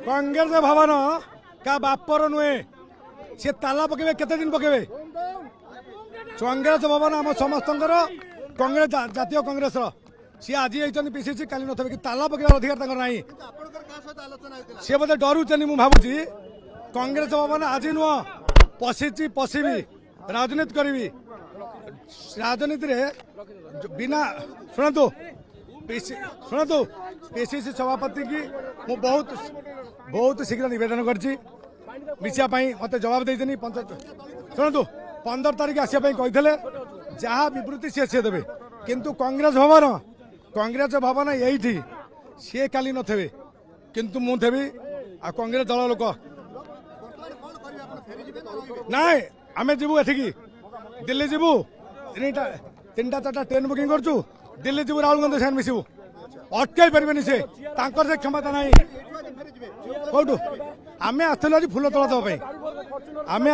कांग्रेस भवन का बापर नुहे सी ताला पकेबे केते दिन पकेबे कांग्रेस भवन आम समस्त कांग्रेस जातीय कांग्रेस सी आज पीसीसी काली नथे कि ताला पकेबार अधिकार ना सी बोधे डरुचनी मु भावुची कांग्रेस भवन आज नुह पशिची पशिबी राजनीति करी राजनीति रे बिना शुणु शुणु पीसीसी सभापति की मु बहुत बहुत शीघ्र निवेदन करछि मिसापाई मत जवाब देनी शुणु 15 तारिख आसपा कही जहाँ विवृत्ति सी देवे किंतु कांग्रेस भवन यही सी काली नथे किंतु मु थेबी आ कांग्रेस दल लोक नाई आम जीवु एठिकी दिल्ली जीवु 3टा 4टा ट्रेन बुकिंग करछु दिल्ली जीवु राहुल गांधी साथ मिसबू अटकई पारे से क्षमता ना कौटू आम आसलु आज फुल तोड़ा देवाई आम